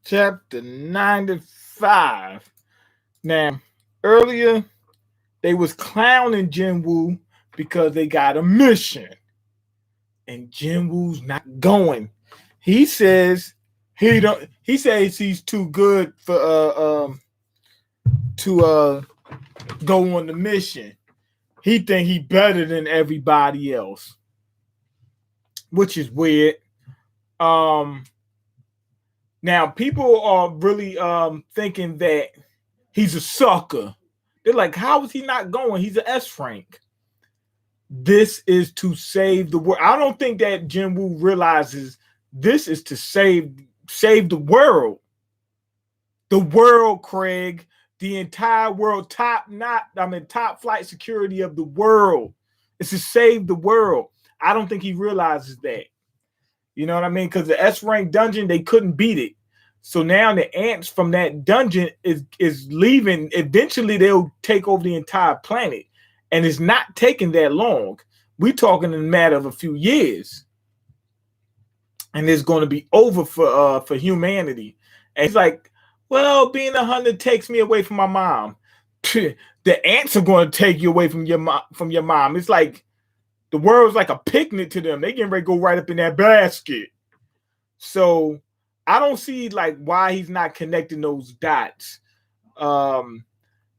Chapter 95. Now, earlier they was clowning Jin-woo because they got a mission. And Jin-woo's not going. He says he says he's too good for to go on the mission. He think he better than everybody else, which is weird. Um Now people are really thinking that he's a sucker. They're like, how is he not going? He's an S rank. This is to save the world. I don't think that Jin-woo realizes this is to save the world. The world, Craig. The entire world, top flight security of the world. It's to save the world. I don't think he realizes that. You know what I mean? Because the S rank dungeon, they couldn't beat it. So now the ants from that dungeon is leaving. Eventually, they'll take over the entire planet. And it's not taking that long. We're talking in a matter of a few years. And it's going to be over for humanity. And he's like, well, being a hunter takes me away from my mom. The ants are going to take you away from your mom. It's like the world's like a picnic to them. They getting ready to go right up in that basket. So I don't see like why he's not connecting those dots. Not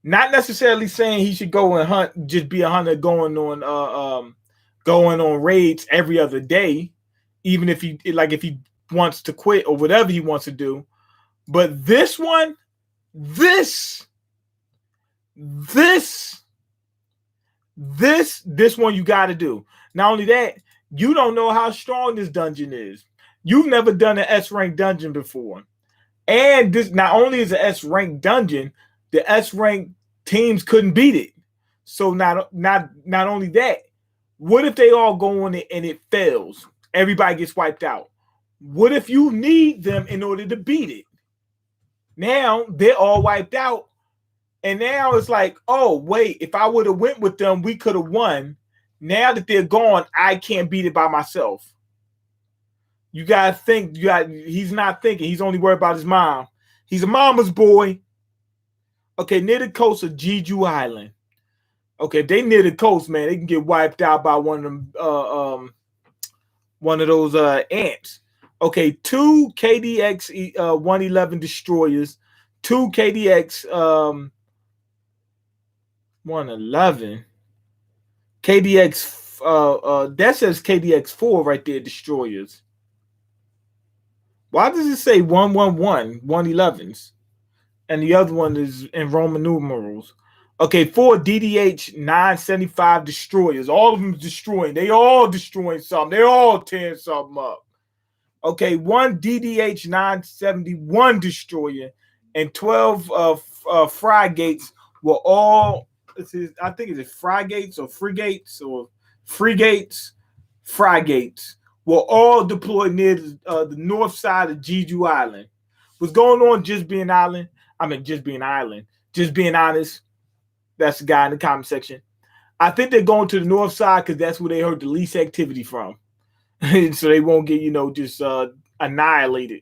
necessarily saying he should go and hunt, just be a hunter going on raids every other day, even if he wants to quit or whatever he wants to do. But this one, this one you got to do. Not only that, you don't know how strong this dungeon is. You've never done an S rank dungeon before. And this not only is an S rank dungeon, the S rank teams couldn't beat it. So not only that, what if they all go on it and it fails? Everybody gets wiped out. What if you need them in order to beat it? Now they're all wiped out. And now it's like, oh, wait, if I would have went with them, we could have won. Now that they're gone, I can't beat it by myself. You got to think. He's not thinking. He's only worried about his mom. He's a mama's boy. Okay, near the coast of Jeju Island. Okay, if they near the coast, man, they can get wiped out by one of those ants. Okay, 2 KDX 111 destroyers, 2 KDX 111. KDX that says KDX 4 right there, destroyers. Why does it say 111, 111s? And the other one is in Roman numerals. Okay, 4 DDH 975 destroyers. All of them destroying. They all destroying something. They all tearing something up. Okay, 1 DDH 971 destroyer and 12 frigates were all, I think it's frigates or frigates were all deployed near the north side of Jeju Island. What's going on Just Being Island? Just being honest. That's the guy in the comment section. I think they're going to the north side because that's where they heard the least activity from. So they won't get, just annihilated.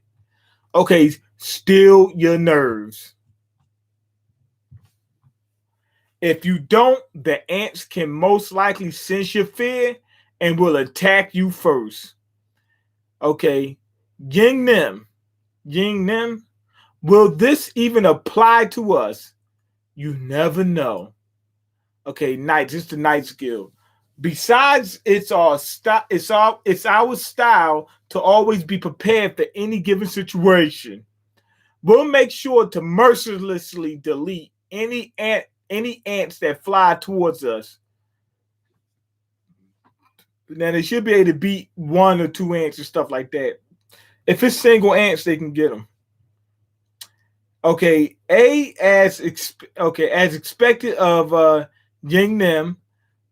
Okay, still your nerves. If you don't, the ants can most likely sense your fear and will attack you first. Okay, Ying Nim. Will this even apply to us? You never know. Okay, Knights, it's the Knights Guild. Besides, it's our style to always be prepared for any given situation. We'll make sure to mercilessly delete any ants that fly towards us. Now they should be able to beat 1 or 2 ants and stuff like that. If it's single ants, they can get them. Okay, as expected of Ying Nim,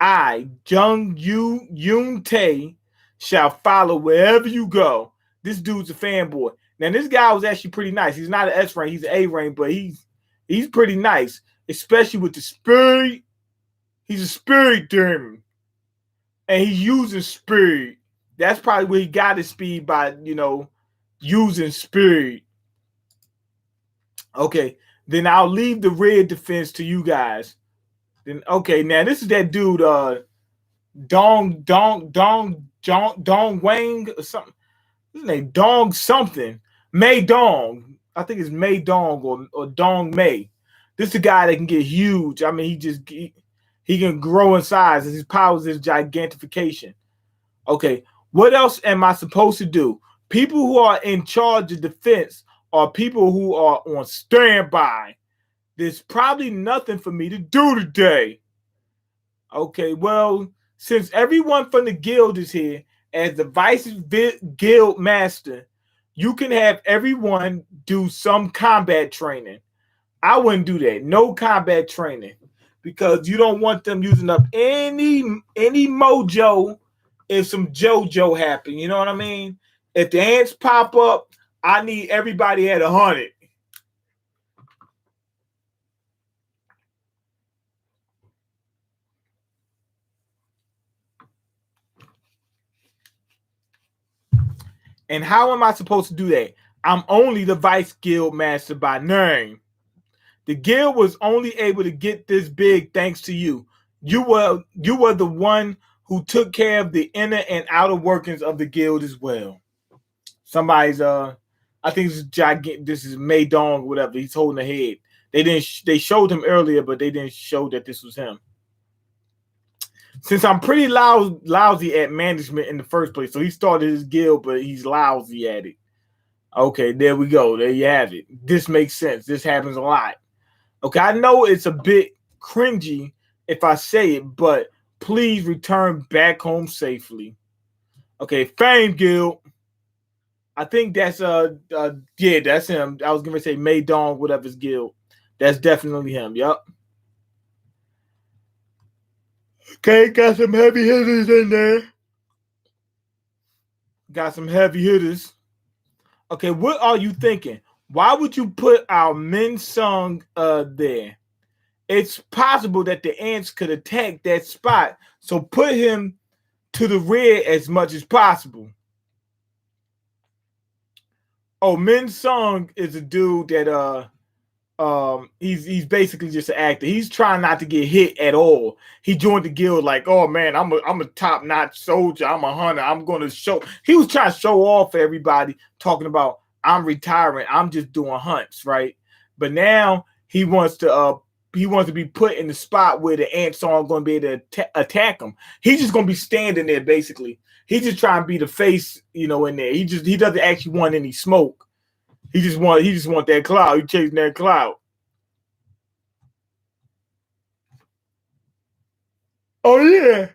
I, Jung Yoon Tae, shall follow wherever you go. This dude's a fanboy. Now, this guy was actually pretty nice. He's not an S rank, he's an A rank, but he's pretty nice, especially with the spirit. He's a spirit demon. And he's using spirit. That's probably where he got his speed by, using spirit. Okay, then I'll leave the red defense to you guys. Then okay, now this is that dude, Dong Wang or something. His name Dong something. May Dong. I think it's May Dong or Dong May. This is a guy that can get huge. I mean, he can grow in size. His powers is gigantification. Okay, what else am I supposed to do? People who are in charge of defense are people who are on standby. There's probably nothing for me to do today. Okay, well, since everyone from the guild is here, as the vice guild master, you can have everyone do some combat training. I wouldn't do that. No combat training. Because you don't want them using up any mojo if some JoJo happen. You know what I mean? If the ants pop up, I need everybody at 100. And how am I supposed to do that? I'm only the vice guild master by name. The guild was only able to get this big thanks to you. You were the one who took care of the inner and outer workings of the guild as well. Somebody's I think this is gigantic. This is May Dong or whatever. He's holding a head. They showed him earlier, but they didn't show that this was him. Since I'm pretty lousy at management in the first place, so he started his guild, but he's lousy at it. Okay, there we go. There you have it. This makes sense. This happens a lot. Okay, I know it's a bit cringy if I say it, but please return back home safely. Okay, Fame Guild. I think that's yeah, that's him. I was gonna say May Dong, whatever's guild. That's definitely him. Yup. Okay, got some heavy hitters in there. Got some heavy hitters. Okay, what are you thinking? Why would you put our Min Sung there? It's possible that the ants could attack that spot, so put him to the rear as much as possible. Oh, Min Sung is a dude that he's basically just an actor. He's trying not to get hit at all. He joined the guild like, oh man, I'm a top notch soldier. I'm a hunter. I'm gonna show. He was trying to show off for everybody, talking about I'm retiring. I'm just doing hunts, right? But now he wants to be put in the spot where the ants aren't going to be able to attack him. He's just going to be standing there basically. He's just trying to be the face, in there. He doesn't actually want any smoke. He just want that cloud. He's chasing that cloud. Oh yeah.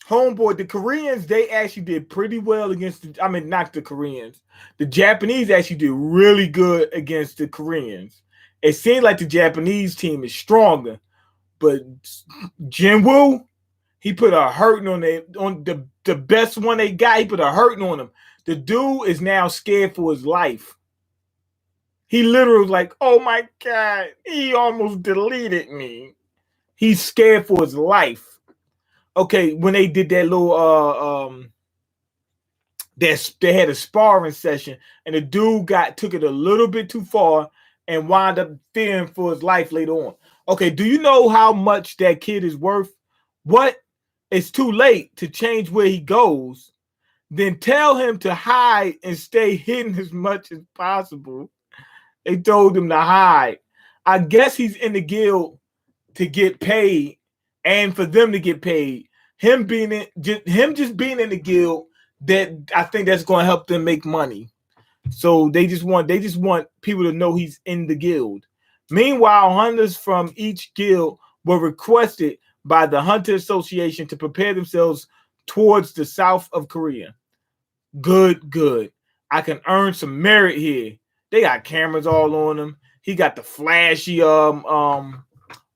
Homeboy, the Koreans, they actually did pretty well against not the Koreans. The Japanese actually did really good against the Koreans. It seems like the Japanese team is stronger, but Jin-woo, he put a hurting on the best one they got. He put a hurting on him. The dude is now scared for his life. He literally was like, "Oh my god, he almost deleted me." He's scared for his life. Okay, when they did that little they had a sparring session, and the dude took it a little bit too far and wound up fearing for his life later on. Okay, do you know how much that kid is worth? What? It's too late to change where he goes. Then tell him to hide and stay hidden as much as possible. They told him to hide. I guess he's in the guild to get paid and for them to get paid. Him just being in the guild, that I think that's going to help them make money. So they just want people to know he's in the guild. Meanwhile, hunters from each guild were requested by the Hunter Association to prepare themselves towards the south of Korea. Good. I can earn some merit here. They got cameras all on them. He got the flashy armor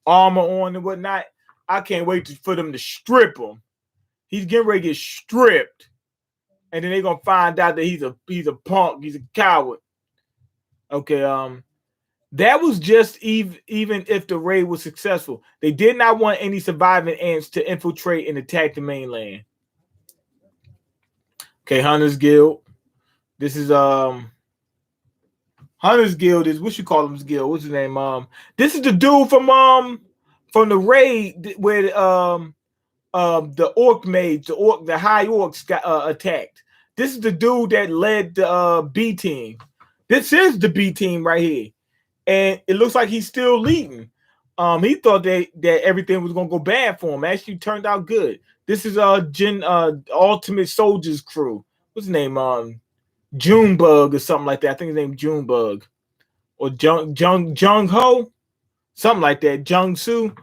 on and whatnot. I can't wait for them to strip him. He's getting ready to get stripped. And then they're gonna find out that he's a punk, he's a coward. Okay, that was just even if the raid was successful. They did not want any surviving ants to infiltrate and attack the mainland. Okay, Hunters Guild. This is Hunter's Guild is what you call him's guild. What's his name? This is the dude from the raid where the orc mage, the high orcs got attacked. This is the dude that led the B team. This is the B team right here, and it looks like he's still leading. He thought that everything was gonna go bad for him. Actually, turned out good. This is Ultimate Soldiers crew. What's his name? Junebug or something like that. I think his name Junebug or Jung Ho, something like that. Jung Soo.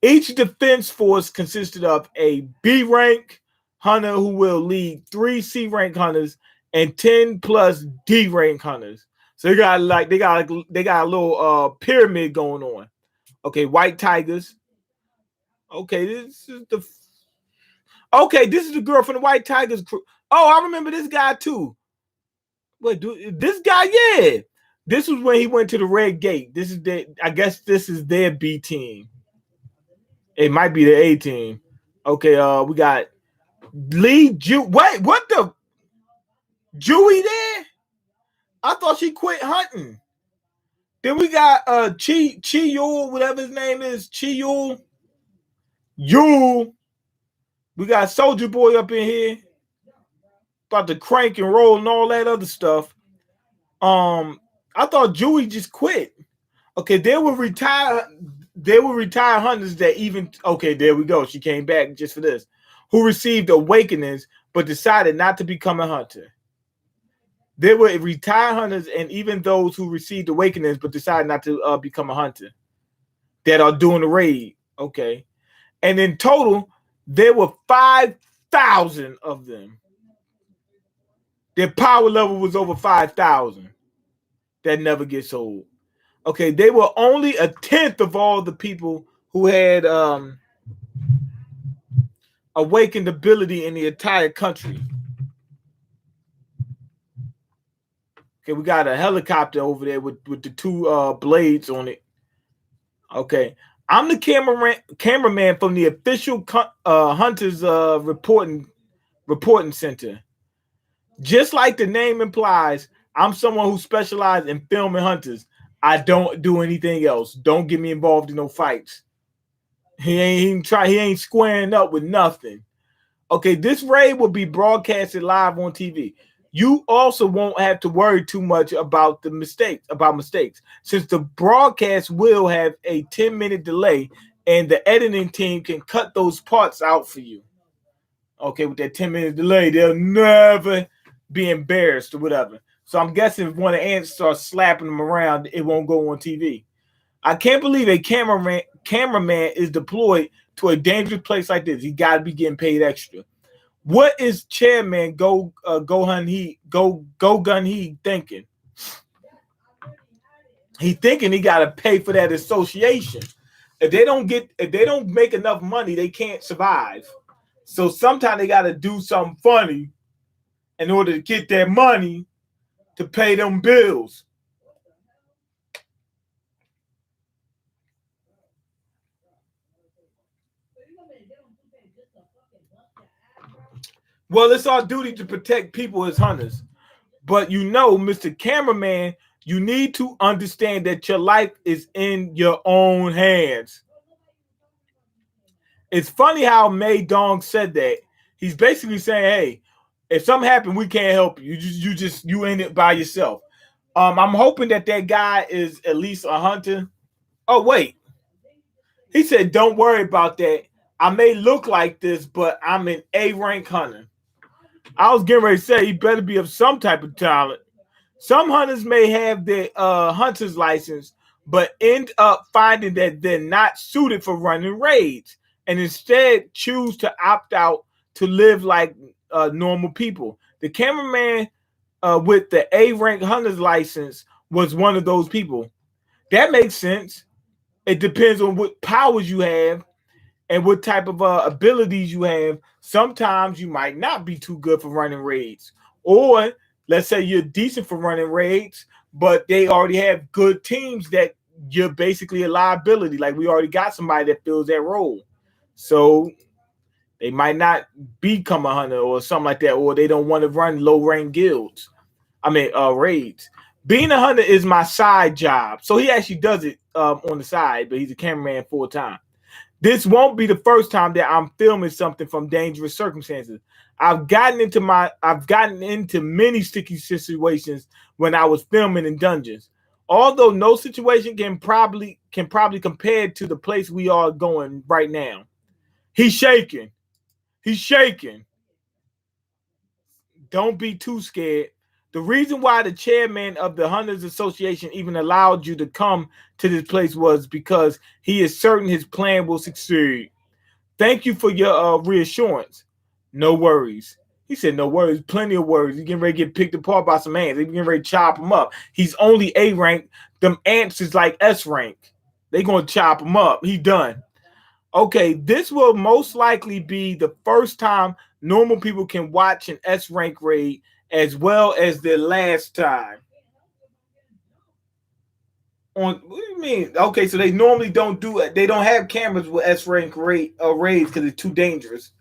Each defense force consisted of a B rank hunter who will lead 3 C rank hunters and 10 plus D rank hunters. So they got a little pyramid going on. Okay, white tigers. Okay, this is the girl from the White Tigers crew. Oh, I remember this guy too. Wait, this guy? Yeah, this was when he went to the Red Gate. I guess this is their B team. It might be the A team. Okay, we got Lee Jew. Wait, what the? Jewy there? I thought she quit hunting. Then we got Chi Yul, whatever his name is, Chi Yul. Yul. We got Soldier Boy up in here. About to crank and roll and all that other stuff. I thought Jewy just quit. Okay, they were retired hunters that even okay, there we go. She came back just for this. Who received awakenings but decided not to become a hunter. There were retired hunters and even those who received awakenings but decided not to become a hunter that are doing the raid. Okay. And in total, there were 5,000 of them. Their power level was over 5,000. That never gets old. Okay, they were only a tenth of all the people who had awakened ability in the entire country. Okay, we got a helicopter over there with the 2 blades on it. Okay, I'm the cameraman from the official Hunters reporting center. Just like the name implies, I'm someone who specializes in filming hunters. I don't do anything else. Don't get me involved in no fights. He ain't squaring up with nothing. Okay, this raid will be broadcasted live on TV. You also won't have to worry too much about mistakes, since the broadcast will have a 10-minute delay and the editing team can cut those parts out for you. Okay, with that 10-minute delay, they'll never be embarrassed or whatever. So I'm guessing if one of the ants starts slapping them around, it won't go on TV. I can't believe a cameraman is deployed to a dangerous place like this. He got to be getting paid extra. What is Chairman Go Gun He thinking? He thinking he got to pay for that association. If they don't make enough money, they can't survive. So sometimes they got to do something funny in order to get their money to pay them bills. Well, it's our duty to protect people as hunters. But Mr. Cameraman, you need to understand that your life is in your own hands. It's funny how May Dong said that. He's basically saying, hey, if something happened, we can't help you. You in it by yourself. I'm hoping that guy is at least a hunter. Oh, wait. He said, don't worry about that. I may look like this, but I'm an A-rank hunter. I was getting ready to say he better be of some type of talent. Some hunters may have their hunter's license, but end up finding that they're not suited for running raids and instead choose to opt out to live like normal people. The cameraman with the A-rank hunter's license was one of those people. That makes sense. It depends on what powers you have and what type of abilities you have. Sometimes you might not be too good for running raids. Or let's say you're decent for running raids, but they already have good teams that you're basically a liability. Like we already got somebody that fills that role. So they might not become a hunter or something like that, or they don't want to run low rank guilds. Raids. Being a hunter is my side job. So he actually does it on the side, but he's a cameraman full time. This won't be the first time that I'm filming something from dangerous circumstances. I've gotten into many sticky situations when I was filming in dungeons. Although no situation can probably compare to the place we are going right now. He's shaking. He's shaking. Don't be too scared. The reason why the chairman of the Hunters Association even allowed you to come to this place was because he is certain his plan will succeed. Thank you for your reassurance. No worries. He said no worries. Plenty of worries. He's getting ready to get picked apart by some ants. He's getting ready to chop him up. He's only A rank. Them ants is like S rank. They going to chop him up. He done. Okay, this will most likely be the first time normal people can watch an S rank raid as well as the last time. What do you mean? Okay, so they normally don't do it. They don't have cameras with S rank raids because it's too dangerous.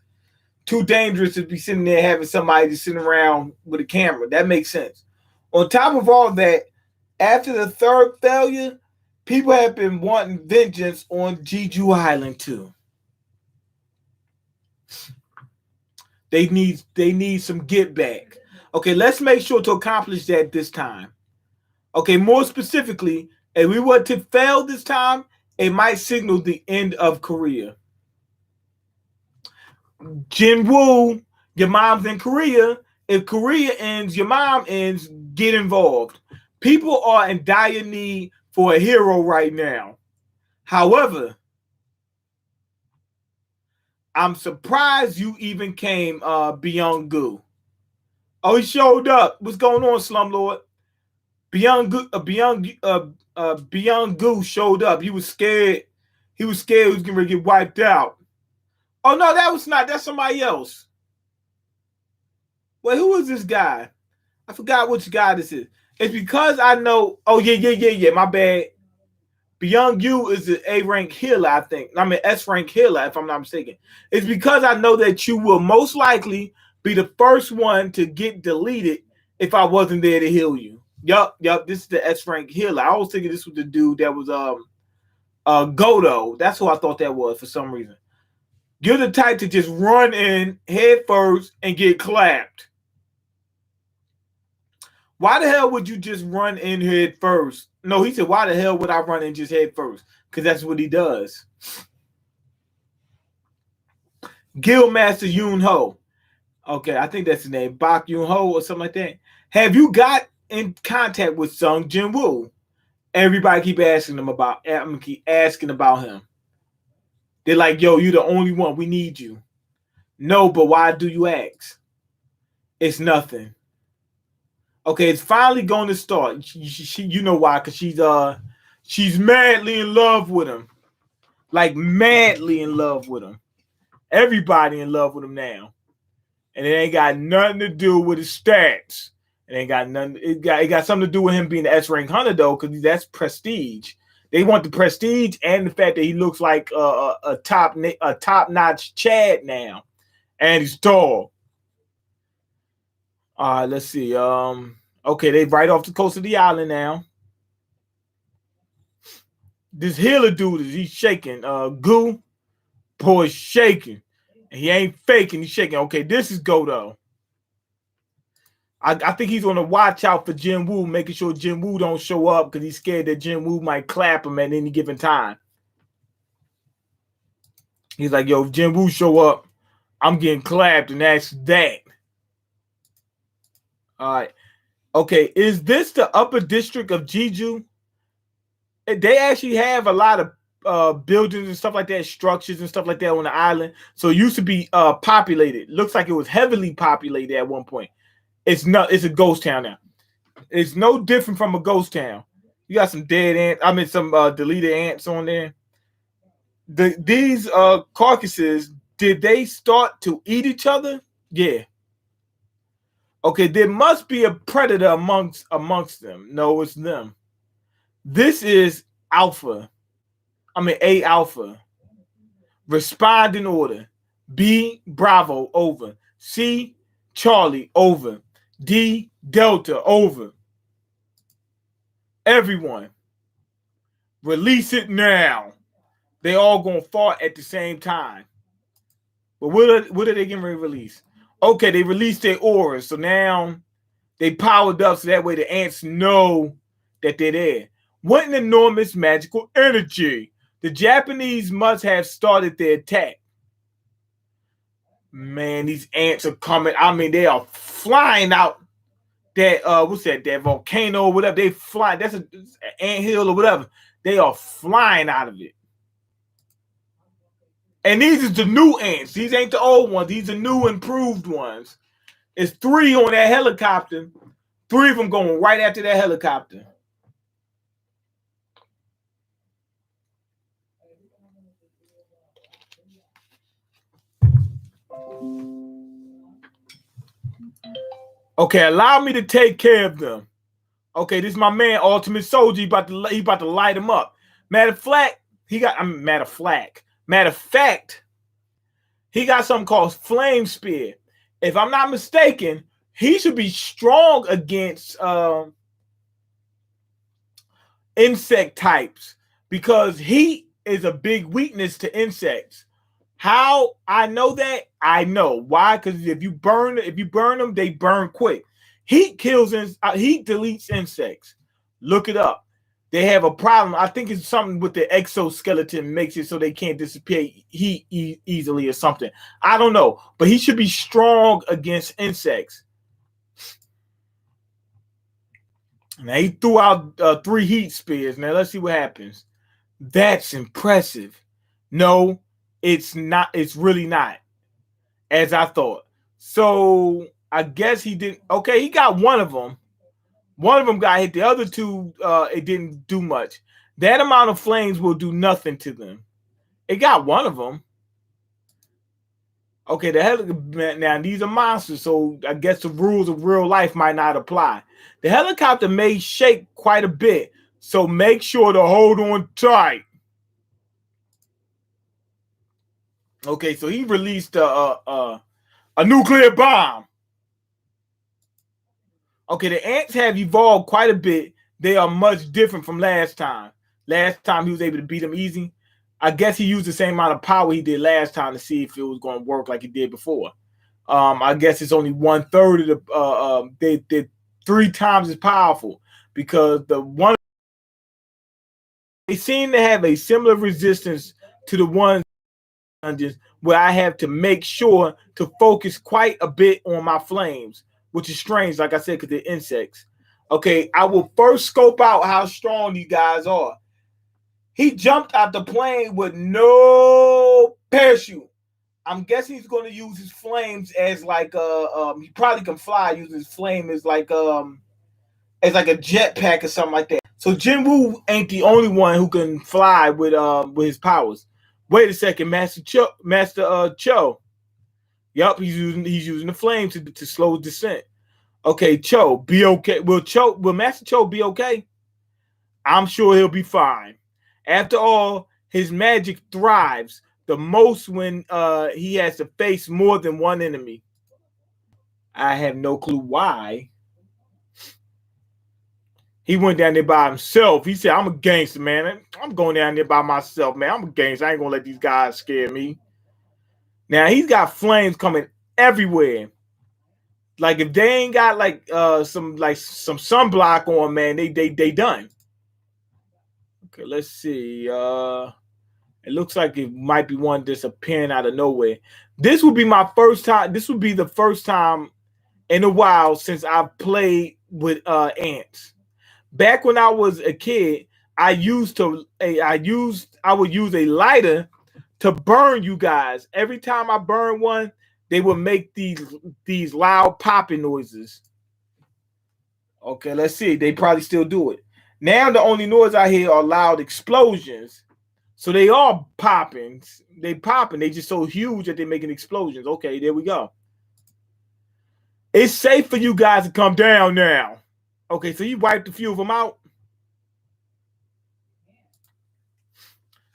Too dangerous to be sitting there having somebody just sitting around with a camera. That makes sense. On top of all that, after the third failure, people have been wanting vengeance on Jeju Island too. They need some get back. Okay, let's make sure to accomplish that this time. Okay, more specifically, if we were to fail this time, it might signal the end of Korea. Jin-woo, your mom's in Korea. If Korea ends, your mom ends, get involved. People are in dire need for a hero right now. However, I'm surprised you even came, MeanGolden. Oh, he showed up. What's going on, Slumlord? MeanGolden showed up. He was scared. He was scared he was going to get wiped out. Oh, no, that's somebody else. Wait, who is this guy? I forgot which guy this is. It's because I know. Oh, yeah. My bad. MeanGolden is an A rank healer, I think. I mean, S rank healer, if I'm not mistaken. It's because I know that you will most likely be the first one to get deleted if I wasn't there to heal you. Yup. This is the S rank healer. I was thinking this was the dude that was Godo. That's who I thought that was for some reason. You're the type to just run in head first and get clapped. Why the hell would you just run in head first? No, he said, why the hell would I run in just head first? Because that's what he does. Guildmaster Yoon Ho. Okay, I think that's his name. Bak Yoon Ho or something like that. Have you got in contact with Sung Jin-woo? Everybody keep asking about him. They're like, yo, you're the only one. We need you. No, but why do you ask? It's nothing. Okay, it's finally going to start. You know why? Because she's madly in love with him. Like madly in love with him. Everybody in love with him now. And it ain't got nothing to do with his stats. It ain't got nothing. It got something to do with him being the S-rank hunter though, because that's prestige. They want the prestige and the fact that he looks like a top-notch Chad now, and he's tall. All right, let's see. Okay, they right off the coast of the island now. This healer dude he's shaking. Goo, boy, shaking. And he ain't faking. He's shaking. Okay, this is Godo. I think he's on the watch out for Jin-woo, making sure Jin-woo don't show up because he's scared that Jin-woo might clap him at any given time. He's like, yo, if Jin-woo show up, I'm getting clapped, and that's that. All right. Okay, is this the upper district of Jeju? They actually have a lot of buildings and stuff like that, structures and stuff like that on the island. So it used to be populated. Looks like it was heavily populated at one point. It's a ghost town now. It's no different from a ghost town. You got some dead ants. I mean, some deleted ants on there. These carcasses, did they start to eat each other? Yeah. Okay, there must be a predator amongst them. No, it's them. This is Alpha. I mean, A Alpha. Respond in order. B Bravo, over. C Charlie, over. D Delta, over. Everyone, release it now. They all gonna fart at the same time. But what are they getting ready to release? Okay, they released their auras, so now they powered up so that way the ants know that they're there. What an enormous magical energy! The Japanese must have started their attack. Man, these ants are coming. I mean, they are flying out that what's that? That volcano or whatever. They fly. That's an ant hill or whatever. They are flying out of it. And these are the new ants. These ain't the old ones. These are new, improved ones. It's 3 on that helicopter. 3 of them going right after that helicopter. Okay, allow me to take care of them. Okay, this is my man, Ultimate Soldier. He about to light him up. Matter of fact, he got something called Flame Spear. If I'm not mistaken, he should be strong against insect types because heat is a big weakness to insects. How I know that? I know why, because if you burn them, they burn quick. Heat deletes insects. Look it up. They have a problem. I think it's something with the exoskeleton makes it so they can't dissipate heat easily or something. I don't know, but he should be strong against insects. Now he threw out 3 heat spears. Now let's see what happens. That's impressive. No, it's not. It's really not, as I thought. So I guess he didn't. Okay, he got one of them. One of them got hit. The other 2, it didn't do much. That amount of flames will do nothing to them. It got one of them. Okay, now these are monsters, so I guess the rules of real life might not apply. The helicopter may shake quite a bit, so make sure to hold on tight. Okay, so he released a nuclear bomb. Okay, the ants have evolved quite a bit. They are much different from last time. Last time he was able to beat them easy. I guess he used the same amount of power he did last time to see if it was going to work like he did before. I guess it's only 1/3 of the. They're 3 times as powerful because they seem to have a similar resistance to the ones where I have to make sure to focus quite a bit on my flames, which is strange, like I said, because they're insects. Okay, I will first scope out how strong these guys are. He jumped out the plane with no parachute. I'm guessing he's going to use his flames as like he probably can fly using his flame as like a jetpack or something like that. So Jin-woo ain't the only one who can fly with his powers. Wait a second, Master Cho. Yup, he's using the flame to slow descent. Okay, Cho, be okay. Will Master Cho be okay? I'm sure he'll be fine. After all, his magic thrives the most when he has to face more than one enemy. I have no clue why. He went down there by himself. He said, I'm a gangster, man. I'm going down there by myself, man. I'm a gangster. I ain't going to let these guys scare me. Now, he's got flames coming everywhere. Like, if they ain't got, some sunblock on, man, they done. Okay, let's see. It looks like it might be one disappearing out of nowhere. This would be my first time. This would be the first time in a while since I've played with ants. Back when I was a kid, I would use a lighter to burn you guys. Every time I burn one, they would make these loud popping noises. Okay, let's see. They probably still do it. Now the only noise I hear are loud explosions. So they are popping. They popping. They just so huge that they're making explosions. Okay, there we go. It's safe for you guys to come down now. Okay, so you wiped a few of them out.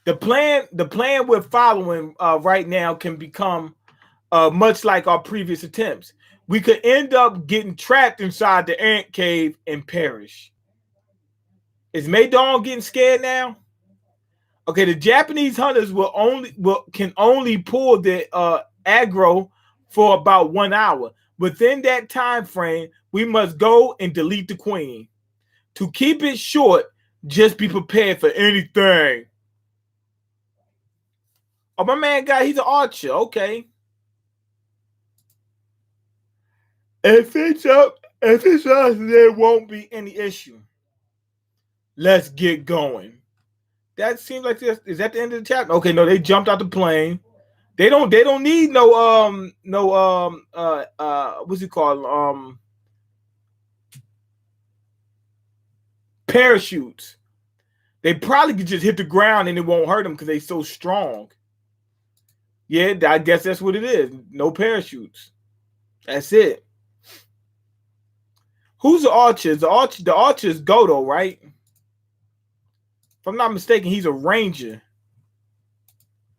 The plan we're following right now can become much like our previous attempts. We could end up getting trapped inside the ant cave and perish. Is Maydon getting scared now? Okay, the Japanese hunters can only pull the aggro for about 1 hour. Within that time frame, we must go and delete the queen. To keep it short, just be prepared for anything. Oh, my man he's an archer. Okay. If it's us, there won't be any issue. Let's get going. That seems like this. Is that the end of the chapter? Okay, no, they jumped out the plane. They don't need no what's it called? Parachutes. They probably could just hit the ground and it won't hurt them because they're so strong. Yeah, I guess that's what it is. No parachutes. That's it. Who's the archer? The archer is Godo, right? If I'm not mistaken, he's a ranger.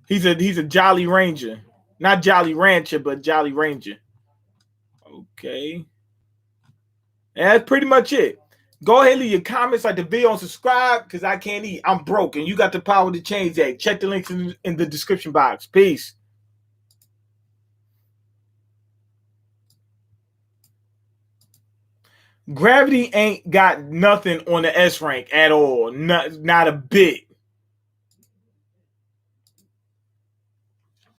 He's a Jolly Ranger. Not Jolly Rancher, but Jolly Ranger. Okay. And that's pretty much it. Go ahead and leave your comments, like the video, and subscribe because I can't eat. I'm broke and you got the power to change that. Check the links in the description box. Peace. Gravity ain't got nothing on the S rank at all. Not a bit.